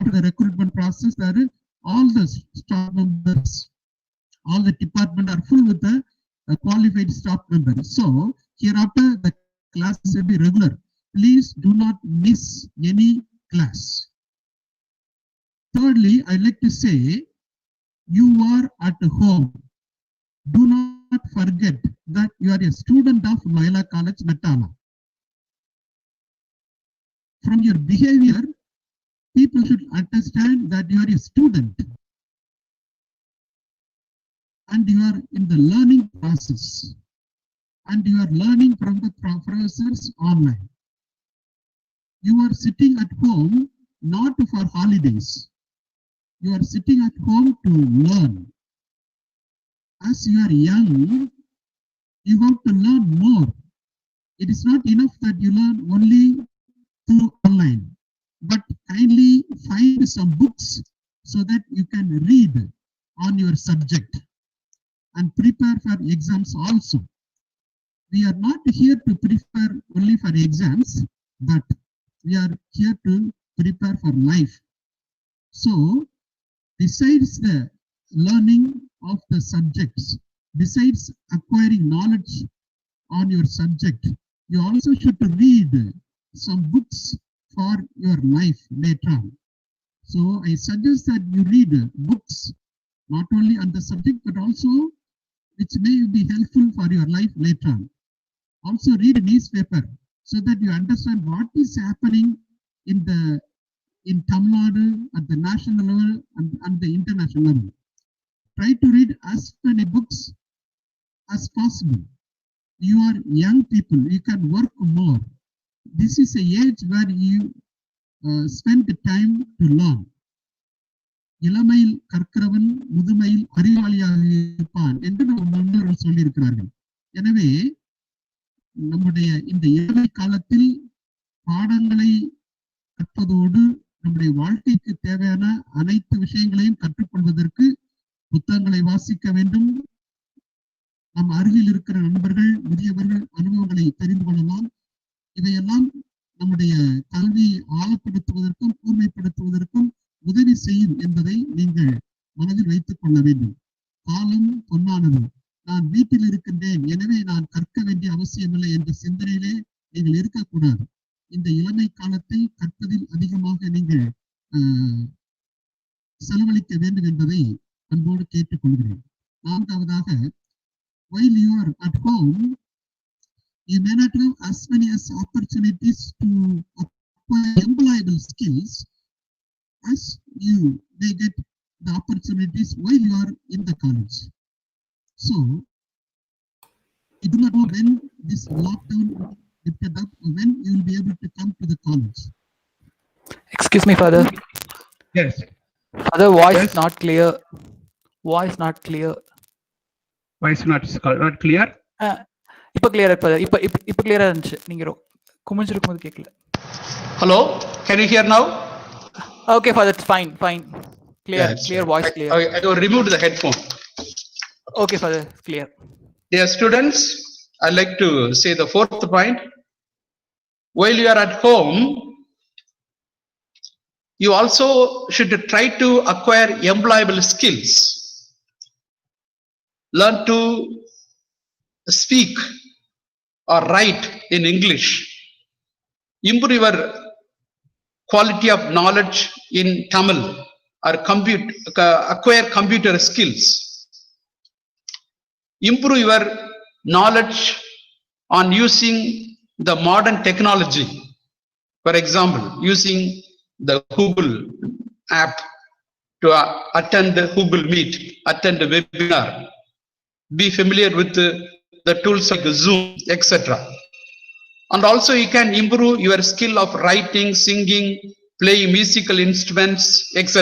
the recruitment process that all the staff members, all the department are full with the qualified staff members. So hereafter the classes will be regular. Please do not miss any class. Thirdly, I'd like to say, you are at home. Do not forget that you are a student of Loyola College, Metala. From your behavior, people should understand that you are a student and you are in the learning process and you are learning from the professors online. You are sitting at home not for holidays. You are sitting at home to learn. As you are young, you have to learn more. It is not enough that you learn only through online, but kindly find some books so that you can read on your subject and prepare for exams also. We are not here to prepare only for exams, but we are here to prepare for life. So, besides the learning of the subjects, besides acquiring knowledge on your subject, you also should read some books for your life later on. So I suggest that you read books not only on the subject but also which may be helpful for your life later on. Also read a newspaper so that you understand what is happening in Tamil Nadu at the national level and the international level. Try to read as many books as possible. You are young people, you can work more. This is an age where you spend the time to learn. இளமையில் கற்கிறவன் முதுமையில் அறிவாளியாக இருப்பான் என்று நம்ம முன்னோர்கள் சொல்லியிருக்கிறார்கள். எனவே நம்முடைய இந்த இளமை காலத்தில் பாடங்களை கற்பதோடு நம்முடைய வாழ்க்கைக்கு தேவையான அனைத்து விஷயங்களையும் கற்றுக்கொள்வதற்கு புத்தகங்களை வாசிக்க வேண்டும். நம் அருகில் இருக்கிற நண்பர்கள், முதியவர்கள் அனுபவங்களை தெரிந்து கொள்ளலாம். இதையெல்லாம் நம்முடைய கல்வியை ஆழப்படுத்துவதற்கும் கூர்மைப்படுத்துவதற்கும் உதவி செய்யும் என்பதை நீங்கள் மனதில் வைத்துக் கொள்ள வேண்டும். காலம் பொன்னானது. நான் வீட்டில் இருக்கின்றேன், எனவே நான் கற்க வேண்டிய அவசியமில்லை என்ற சிந்தனையிலே நீங்கள் இருக்கக்கூடாது. இந்த இளமை காலத்தை கற்பதில் அதிகமாக நீங்கள் செலவழிக்க வேண்டும் என்பதை அன்போடு கேட்டுக்கொள்கிறேன். நான்காவதாக, while you are at home, you may not have as many as opportunities to acquire employable skills as you may get the opportunities while you are in the college. So, you do not know when this lockdown lifted up, when you will be able to come to the college. Excuse me, Father. Yes. Father, voice Yes. not clear. Voice not clear. Why is not clear? இப்ப கிளியரா Father. இப்ப கிளியரா இருந்துச்சு. நீங்க குமிஞ்சிருக்கும் போது கேட்கல. Hello, can you hear now? Okay, Father, it's fine. Clear, Yes. clear voice, clear. I will remove the headphone. Okay, Father, clear. Dear students, I'd like to say the fourth point. While you are at home, you also should try to acquire employable skills. Learn to speak or write in English. Improve your quality of knowledge in Tamil or acquire computer skills. Improve your knowledge on using the modern technology. For example, using the Google app to attend the Google Meet, attend the webinar. Be familiar with the tools like Zoom, etc. And also you can improve your skill of writing, singing, playing musical instruments, etc.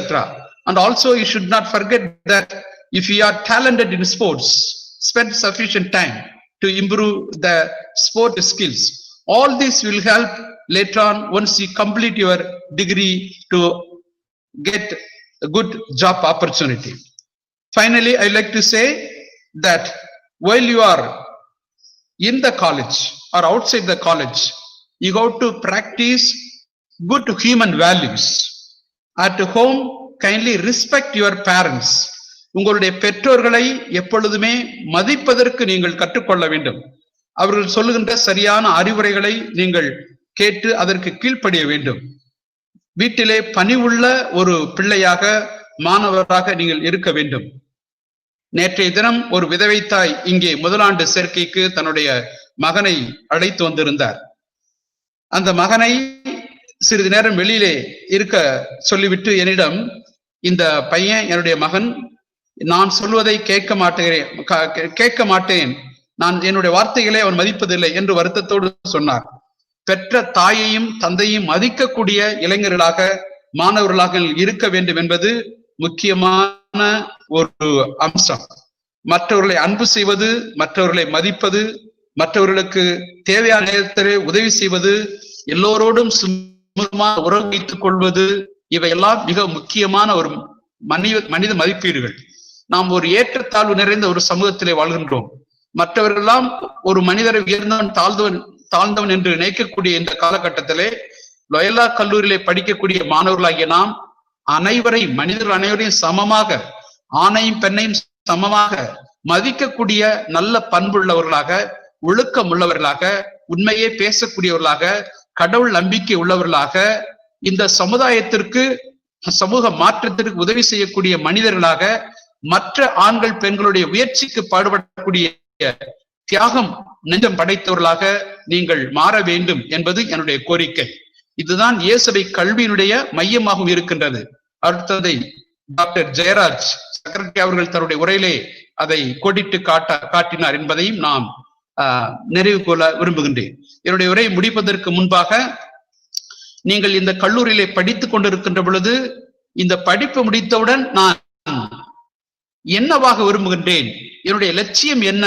And also you should not forget that if you are talented in sports, spend sufficient time to improve the sport skills. All this will help later on once you complete your degree to get a good job opportunity. Finally, I like to say that while you are in the college or outside the college, you go to practice good human values. At home, kindly respect your parents. உங்களுடைய பெற்றோர்களை எப்பொழுதுமே மதிப்பதற்கு நீங்கள் கற்றுக்கொள்ள வேண்டும். அவர்கள் சொல்லுகின்ற சரியான அறிவுரைகளை நீங்கள் கேட்டு அதற்கு கீழ்ப்படிய வேண்டும். வீட்டிலே பணிவுள்ள ஒரு பிள்ளையாக, மாணவராக நீங்கள் இருக்க வேண்டும். நேற்றைய தினம் ஒரு விதவை தாய் இங்கே முதலாண்டு சேர்க்கைக்கு தன்னுடைய மகனை அழைத்து வந்திருந்தார். அந்த மகனை சிறிது நேரம் வெளியிலே இருக்க சொல்லிவிட்டு என்னிடம், இந்த பையன் என்னுடைய மகன், நான் சொல்வதை கேட்க மாட்டேன், நான் என்னுடைய வார்த்தைகளை அவன் மதிப்பதில்லை என்று வருத்தத்தோடு சொன்னார். பெற்ற தாயையும் தந்தையும் மதிக்கக்கூடிய இளைஞர்களாக, மாணவர்களாக இருக்க வேண்டும் என்பது முக்கியமான ஒரு அம்சம். மற்றவர்களை அன்பு செய்வது, மற்றவர்களை மதிப்பது, மற்றவர்களுக்கு தேவையான நேரத்திலே உதவி செய்வது, எல்லோரோடும் சுமூகமாக உறவு வைத்துக் கொள்வது, இவையெல்லாம் மிக முக்கியமான ஒரு மனித மதிப்பீடுகள். நாம் ஒரு ஏற்றத்தாழ்வு நிறைந்த ஒரு சமூகத்திலே வாழ்கின்றோம். மற்றவர்களெல்லாம் ஒரு மனிதரை உயர்ந்தவன் தாழ்ந்தவன் என்று நினைக்கக்கூடிய இந்த காலகட்டத்திலே லொயலா கல்லூரியிலே படிக்கக்கூடிய மாணவர்களாகிய நாம் மனிதர்கள் அனைவரையும் சமமாக, ஆணையும் பெண்ணையும் சமமாக மதிக்கக்கூடிய நல்ல பண்புள்ளவர்களாக, ஒழுக்கம் உள்ளவர்களாக, உண்மையே பேசக்கூடியவர்களாக, கடவுள் நம்பிக்கை உள்ளவர்களாக, இந்த சமுதாயத்திற்கு, சமூக மாற்றத்திற்கு உதவி செய்யக்கூடிய மனிதர்களாக, மற்ற ஆண்கள் பெண்களுடைய முயற்சிக்கு பாடுபடக்கூடிய தியாகம் நெஞ்சம் படைத்தவர்களாக நீங்கள் மாற வேண்டும் என்பது என்னுடைய கோரிக்கை. இதுதான் இயேசுவை கல்வியினுடைய மையமாகவும் இருக்கின்றது. அடுத்ததை டாக்டர் ஜெயராஜ் செக்ரட்டரி அவர்கள் தன்னுடைய உரையிலே அதை கோடிட்டு காட்டினார் என்பதையும் நாம் நிறைவு கொள்ள விரும்புகின்றேன். என்னுடைய உரையை முடிப்பதற்கு முன்பாக, நீங்கள் இந்த கல்லூரியிலே படித்துக் கொண்டிருக்கின்ற பொழுது இந்த படிப்பு முடித்தவுடன் நான் என்னவாக விரும்புகின்றேன், என்னுடைய லட்சியம் என்ன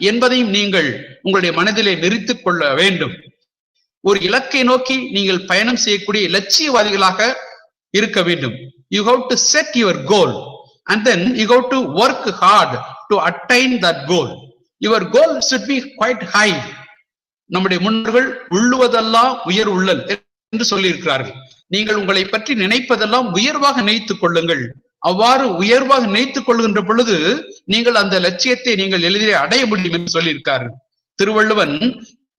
என்பதையும் நீங்கள் உங்களுடைய மனதிலே நிறுத்திக் கொள்ள வேண்டும். ஒரு இலக்கை நோக்கி நீங்கள் பயணம் செய்யக்கூடிய லட்சியவாதிகளாக இருக்க வேண்டும். You have to set your goal and then you have to work hard to attain that goal. Your goal should be quite high. நம்முடைய முன்னோர்கள் உள்ளுவதெல்லாம் உயர் உள்ளல் என்று சொல்லி இருக்கிறார்கள். நீங்கள் உங்களை பற்றி நினைப்பதெல்லாம் உயர்வாக நினைத்துக் கொள்ளுங்கள். அவ்வாறு உயர்வாக நினைத்துக் கொள்கின்ற பொழுது நீங்கள் அந்த லட்சியத்தை நீங்கள் எளிதிலே அடைய முடியும் என்று சொல்லியிருக்கார்கள். திருவள்ளுவன்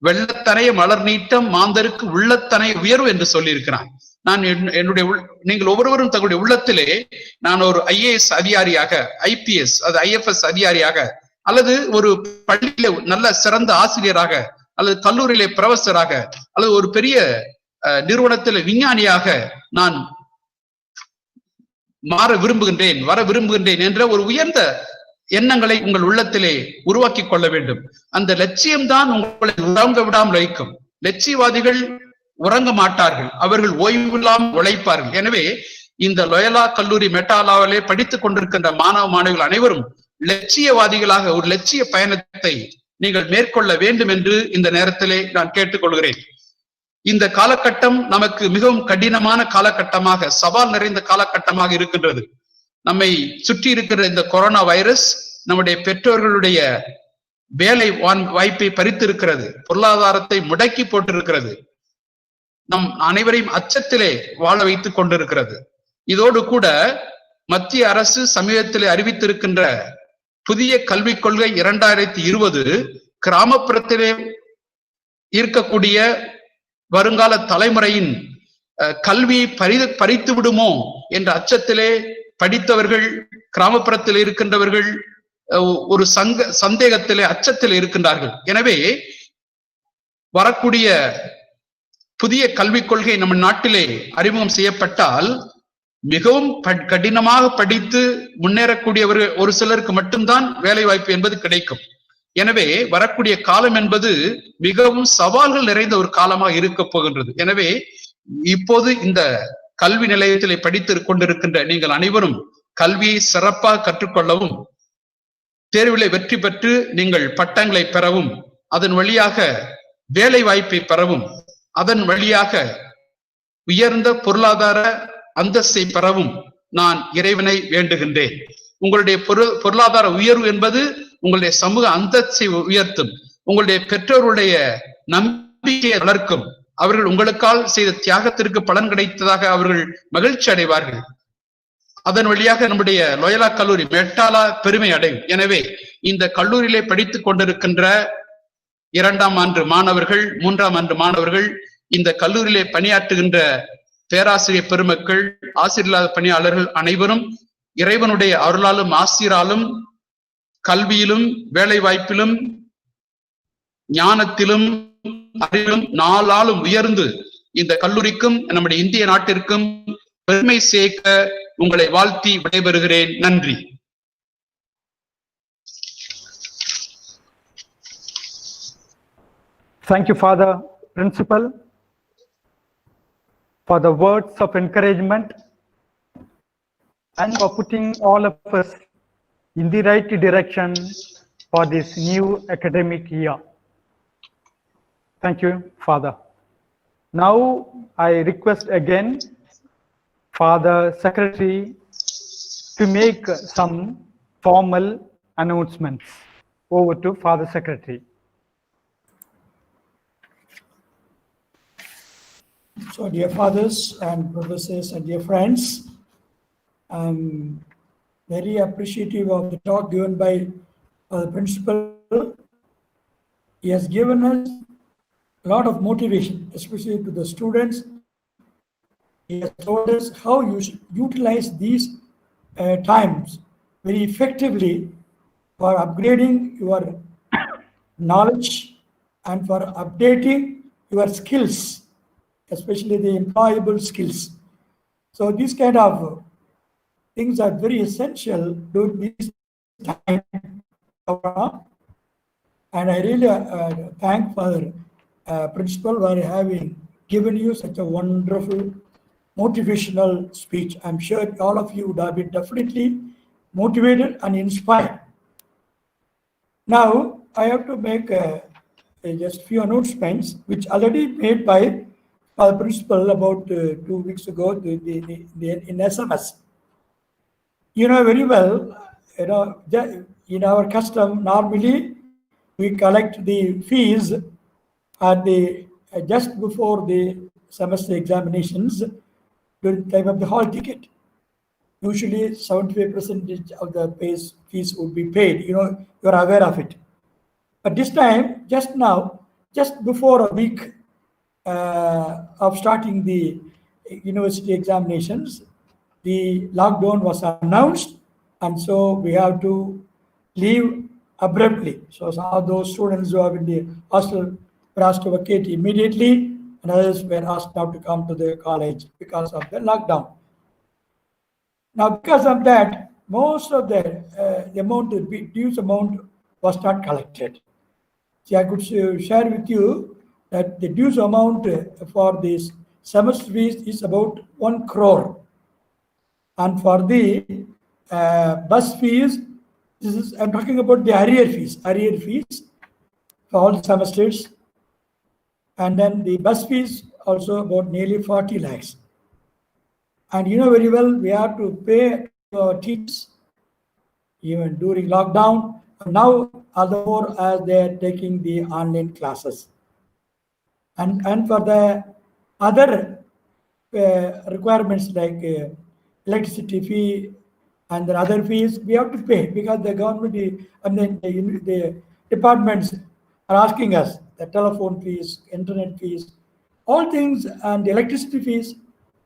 வெள்ளத்தனைய மலர் நீட்டம் மாந்தருக்கு உள்ளத்தனை உயர்வு என்று சொல்லியிருக்கிறான். நான் என்னுடைய நீங்கள் ஒவ்வொருவரும் தங்களுடைய உள்ளத்திலே நான் ஒரு IAS அதிகாரியாக, IPS அது IFS அதிகாரியாக, அல்லது ஒரு பள்ளியில நல்ல சிறந்த ஆசிரியராக, அல்லது கல்லூரியிலே புரொஃபஸராக, அல்லது ஒரு பெரிய நிறுவனத்தில் விஞ்ஞானியாக நான் மாற விரும்புகின்றேன், வர விரும்புகின்றேன் என்ற ஒரு உயர்ந்த எண்ணங்களை உங்கள் உள்ளத்திலே உருவாக்கி கொள்ள வேண்டும். அந்த லட்சியம்தான் உங்களை உறங்க விடாமல் வைக்கும். லட்சியவாதிகள் உறங்க மாட்டார்கள், அவர்கள் ஓய்வில்லாமல் உழைப்பார்கள். எனவே இந்த லொயலா கல்லூரி மெட்டாலாவிலே படித்துக் கொண்டிருக்கின்ற மாணவ மாணவிகள் அனைவரும் லட்சியவாதிகளாக ஒரு லட்சிய பயணத்தை நீங்கள் மேற்கொள்ள வேண்டும் என்று இந்த நேரத்திலே நான் கேட்டுக்கொள்கிறேன். இந்த காலகட்டம் நமக்கு மிகவும் கடினமான காலகட்டமாக, சவால் நிறைந்த காலகட்டமாக இருக்கின்றது. நம்மை சுற்றி இருக்கிற இந்த கொரோனா வைரஸ் நம்முடைய பெற்றோர்களுடைய வேலை வாய்ப்பை பறித்து இருக்கிறது, பொருளாதாரத்தை முடக்கி போட்டிருக்கிறது, நம் அனைவரையும் அச்சத்திலே வாழ வைத்துக் கொண்டிருக்கிறது. இதோடு கூட மத்திய அரசு சமீபத்திலே அறிவித்திருக்கின்ற புதிய கல்விக் கொள்கை 2020 கிராமப்புறத்திலே இருக்கக்கூடிய வருங்கால தலைமுறையின் கல்வியை பறித்து விடுமோ என்ற அச்சத்திலே படித்தவர்கள், கிராமப்புறத்தில் இருக்கின்றவர்கள் ஒரு சந்தேகத்திலே அச்சத்தில் இருக்கின்றார்கள். எனவே வரக்கூடிய புதிய கல்விக் கொள்கை நம்ம நாட்டிலே அறிமுகம் செய்யப்பட்டால் மிகவும் கடினமாக படித்து முன்னேறக்கூடியவர்கள் ஒரு சிலருக்கு மட்டும்தான் வேலை வாய்ப்பு என்பது கிடைக்கும். எனவே வரக்கூடிய காலம் என்பது மிகவும் சவால்கள் நிறைந்த ஒரு காலமாக இருக்க போகின்றது. எனவே இப்போது இந்த கல்வி நிலையத்திலே படித்து கொண்டிருக்கின்ற நீங்கள் அனைவரும் கல்வியை சிறப்பாக கற்றுக்கொள்ளவும், தேர்விலே வெற்றி பெற்று நீங்கள் பட்டங்களை பெறவும், அதன் வழியாக வேலை வாய்ப்பை பெறவும், அதன் வழியாக உயர்ந்த பொருளாதார அந்தஸ்தை பெறவும் நான் இறைவனை வேண்டுகின்றேன். உங்களுடைய பொருளாதார உயர்வு என்பது உங்களுடைய சமூக அந்தஸ்தை உயர்த்தும், உங்களுடைய பெற்றோருடைய நம்பிக்கையை வளர்க்கும். அவர்கள் உங்களுக்கால் செய்த தியாகத்திற்கு பலன் கிடைத்ததாக அவர்கள் மகிழ்ச்சி அடைவார்கள். அதன் வழியாக நம்முடைய லொயலா கல்லூரி மெட்டாலா பெருமை அடையும். எனவே இந்த கல்லூரியிலே படித்துக் கொண்டிருக்கின்ற 2ஆம் ஆண்டு மாணவர்கள், 3ஆம் ஆண்டு மாணவர்கள், இந்த கல்லூரியிலே பணியாற்றுகின்ற பேராசிரியர் பெருமக்கள், ஆசிரியர் பணியாளர்கள் அனைவரும் இறைவனுடைய அருளாலும் ஆசிராலும் கல்வியிலும் வேலை வாய்ப்பிலும் ஞானத்திலும் அறிவிலும் நாளாலும் உயர்ந்து இந்த கல்லூரிக்கும் நம்முடைய இந்திய நாட்டிற்கும் பெருமை சேர்க்க உங்களை வாழ்த்தி விடைபெறுகிறேன். நன்றி. Thank you, Father Principal, for the words of encouragement and for putting all of us in the right direction for this new academic year. Thank you, Father. Now I request again Father Secretary to make some formal announcements. Over to Father Secretary. So, dear fathers and professors and dear friends, I'm very appreciative of the talk given by the principal. He has given us a lot of motivation, especially to the students. He has told us how you should utilize these times very effectively for upgrading your knowledge and for updating your skills, especially the employable skills. So these kind of things are very essential during this time. And I really thank Father Principal for having given you such a wonderful motivational speech. I'm sure all of you would have been definitely motivated and inspired. Now, I have to make just few announcements, which already made by the principal about 2 weeks ago in SMS. You know very well, in our custom, normally we collect the fees at the just before the semester examinations during the time of the hall ticket. Usually 75% of the fees would be paid. You're aware of it. But this time, just now, just before a week of starting the university examinations, the lockdown was announced, and so we have to leave abruptly. So some of those students who are in the hostel were asked to vacate immediately, and others were asked not to come to the college because of the lockdown. Now, because of that, most of the amount, the dues amount was not collected. See, I could share with you that the dues amount for this semester fees is about 1 crore. And for the bus fees, I'm talking about the arrear fees for all the semesters. And then the bus fees also about nearly 40 lakhs. And you know very well, we have to pay our teachers even during lockdown. Now, all the more as they are taking the online classes. And for the other requirements like electricity fee and the other fees, we have to pay because the government and then the departments are asking us the telephone fees, internet fees, all things, and the electricity fees.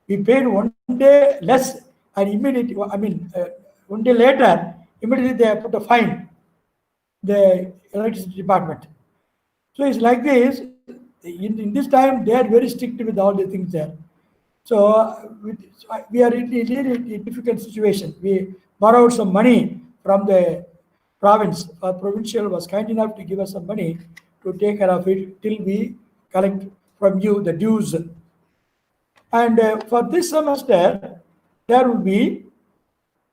We paid 1 day less, and immediately, 1 day later, immediately they put a fine, the electricity department. So it's like this. In this time, they are very strict with all the things there. So we are in a really difficult situation. We borrowed some money from the province. Our provincial was kind enough to give us some money to take care of it till we collect from you the dues. And for this semester, there will be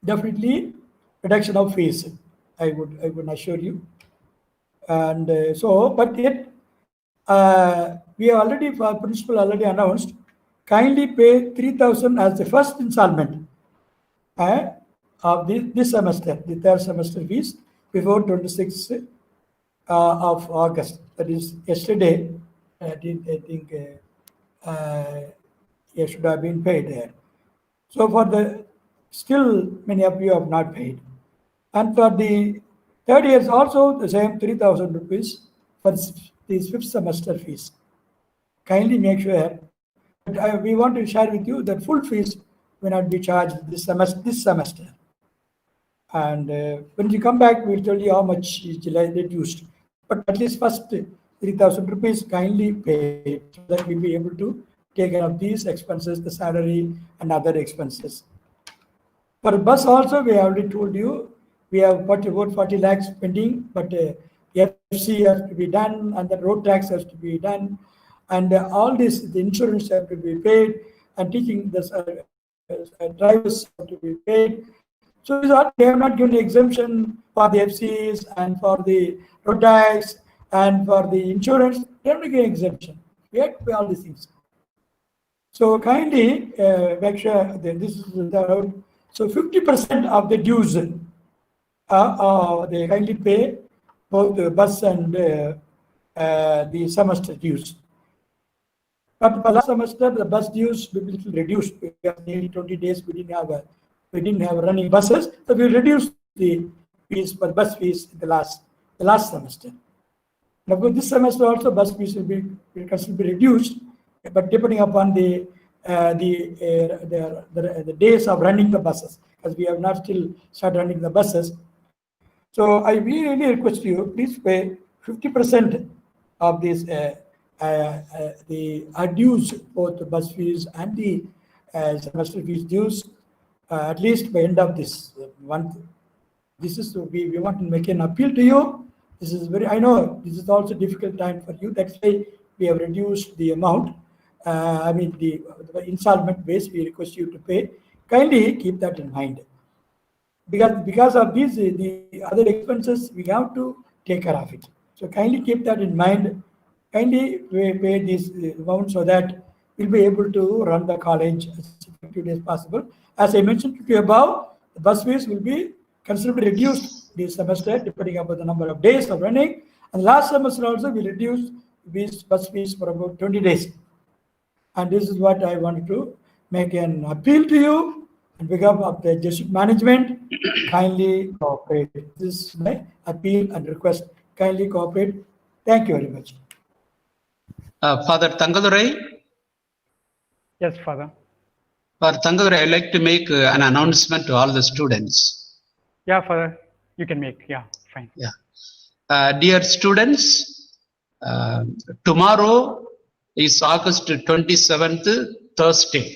definitely reduction of fees. I would assure you. And but yet we have already, for principal already announced, kindly pay 3,000 as the first installment of this semester, the third semester fees, before 26th of August. That is yesterday. I think it should have been paid there. So for the still many of you have not paid, and for the third years also the same 3,000 rupees for these fifth semester fees. Kindly make sure. But we want to share with you that full fees will not be charged this semester. And when you come back, we'll tell you how much is reduced. But at least first 3,000 rupees kindly pay, so that we'll be able to take care of these expenses, the salary and other expenses. For bus also, we already told you, we have about 40 lakhs pending, but FC has to be done, and the road tax has to be done, and all this, the insurance have to be paid, and teaching the drivers have to be paid. So they have not given exemption for the FCs and for the road tax and for the insurance. They have to give exemption. We have to pay all these things. So kindly make sure that this is the, so 50% of the dues they kindly pay both the bus and the semester dues. But for last semester, the bus dues will be little reduced because nearly 20 days we didn't have running buses, so we reduced the fees for bus fees in the last semester. And of course, this semester also bus fees will considerably be reduced, but depending upon the days of running the buses, because we have not still started running the buses. So I really request you, please pay 50% of this the dues, both the bus fees and the semester fees dues, at least by end of this month. This is we want to make an appeal to you. This is I know this is also a difficult time for you. That's why we have reduced the amount. the installment base we request you to pay. Kindly keep that in mind. Because of these, the other expenses, we have to take care of it. So kindly keep that in mind. Kindly pay this amount so that we'll be able to run the college as effectively as possible. As I mentioned to you above, the bus fees will be considerably reduced this semester depending upon the number of days of running. And last semester also we reduced these bus fees for about 20 days. And this is what I wanted to make an appeal to you on behalf of the Jesuit management. Kindly cooperate. This is my appeal and request. Kindly cooperate. Thank you very much. Father Tangadurai. Yes, Father. Father Tangadurai, I'd like to make an announcement to all the students. Yeah, Father. You can make. Yeah, fine. Yeah. Dear students, tomorrow is August 27th, Thursday.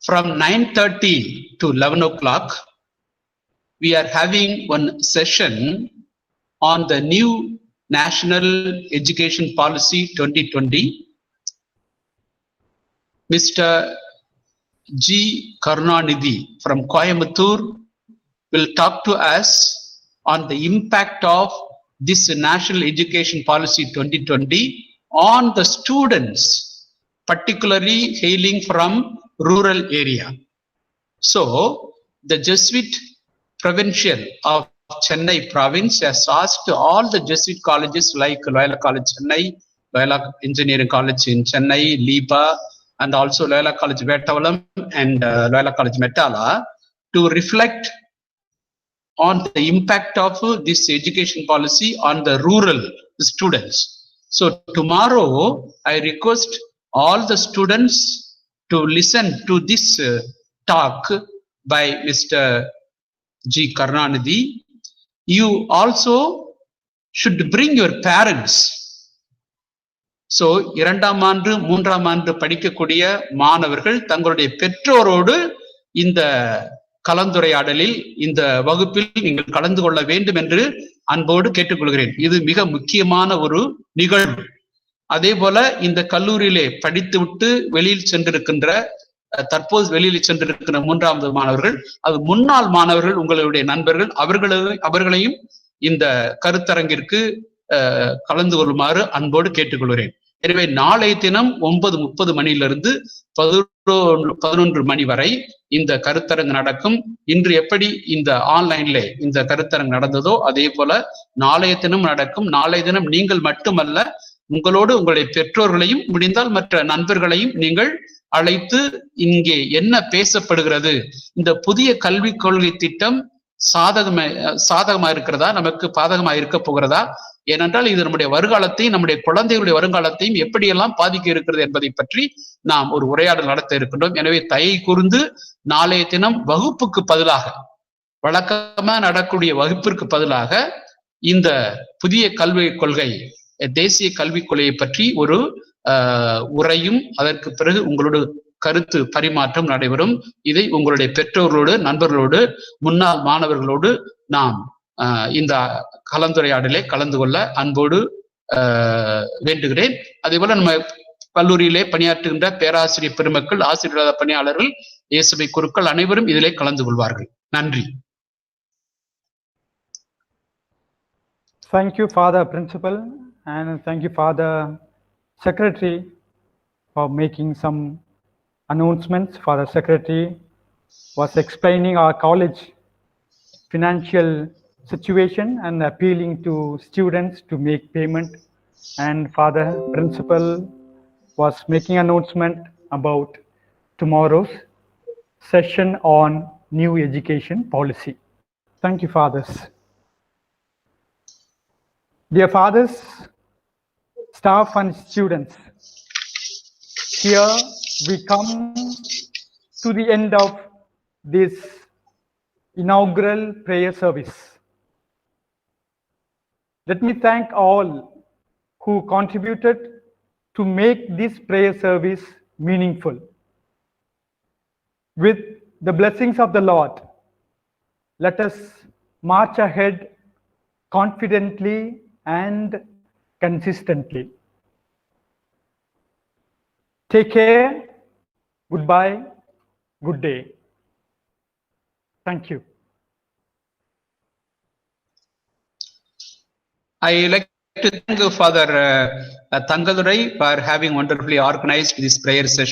From 9:30 to 11 o'clock, we are having one session on the new National Education Policy 2020. Mr. G. Karunanidhi from Coimbatore will talk to us on the impact of this National Education Policy 2020 on the students, particularly hailing from rural area. So, the Jesuit Provincial of Chennai province has asked all the Jesuit colleges like Loyola College Chennai, Loyola Engineering College in Chennai, LIPA, and also Loyola College Vettavalam and Loyola College Metala to reflect on the impact of this education policy on the rural students. So tomorrow, I request all the students to listen to this talk by Mr. G. Karunanidhi. You also should bring your parents. So, இரண்டாம் ஆண்டு மூன்றாம் ஆண்டு படிக்கக்கூடிய மாணவர்கள் தங்களுடைய பெற்றோரோடு இந்த கலந்துரையாடலில் இந்த வகுப்பில் நீங்கள் கலந்து கொள்ள வேண்டும் என்று அன்போடு கேட்டுக்கொள்கிறேன். இது மிக முக்கியமான ஒரு நிகழ்வு. அதே போல இந்த கல்லூரியிலே படித்துவிட்டு வெளியில் சென்றிருக்கின்ற தற்போது வெளியில் சென்றிருக்கிற மூன்றாவது மாணவர்கள், அது முன்னாள் மாணவர்கள், உங்களுடைய நண்பர்கள், அவர்களையும் இந்த கருத்தரங்கிற்கு கலந்து கொள்ளுமாறு அன்போடு கேட்டுக்கொள்கிறேன். எனவே நாளைய தினம் 9:30 மணியிலிருந்து 11 மணி வரை இந்த கருத்தரங்கு நடக்கும். இன்று எப்படி இந்த ஆன்லைன்ல இந்த கருத்தரங்கு நடந்ததோ அதே போல நாளைய தினம் நடக்கும். நாளைய தினம் நீங்கள் மட்டுமல்ல, உங்களோடு உங்களுடைய பெற்றோர்களையும் முடிந்தால் மற்ற நண்பர்களையும் நீங்கள் அழைத்து இங்கே என்ன பேசப்படுகிறது, இந்த புதிய கல்விக் கொள்கை திட்டம் சாதகமா இருக்கிறதா, நமக்கு பாதகமா இருக்க போகிறதா, ஏனென்றால் இது நம்முடைய வருங்காலத்தையும் நம்முடைய குழந்தைகளுடைய வருங்காலத்தையும் எப்படியெல்லாம் பாதிக்க இருக்கிறது என்பதை பற்றி நாம் ஒரு உரையாடல் நடத்த இருக்கின்றோம். எனவே தயை கூர்ந்து நாளைய தினம் வகுப்புக்கு பதிலாக, வழக்கமா நடக்கூடிய வகுப்பிற்கு பதிலாக இந்த புதிய கல்விக் கொள்கை, தேசிய கல்விக் கொள்கையை பற்றி ஒரு உரையும் அதற்கு பிறகு உங்களோட கருத்து பரிமாற்றம் நடைபெறும். இதை உங்களுடைய பெற்றோர்களோடு, நண்பர்களோடு, முன்னாள் மாணவர்களோடு நாம் இந்த கலந்துரையாடலை கலந்து கொள்ள அன்போடு வேண்டுகிறேன். அதே போல நம்ம கல்லூரியிலே பணியாற்றுகின்ற பேராசிரியர் பெருமக்கள், ஆசிரியர் பணியாளர்கள், இயேசுவை குருக்கள் அனைவரும் இதிலே கலந்து கொள்வார்கள். நன்றி. Thank you, Father Principal, and thank you, Father Secretary, for making some announcements. Father Secretary was explaining our college financial situation and appealing to students to make payment, and Father Principal was making announcement about tomorrow's session on new education policy. Thank you, fathers. Dear fathers, staff and students, here we come to the end of this inaugural prayer service. Let me thank all who contributed to make this prayer service meaningful. With the blessings of the Lord, let us march ahead confidently and consistently. Take care. Goodbye. Good day. Thank you. I like to thank Father Tangadurai for having wonderfully organized this prayer session.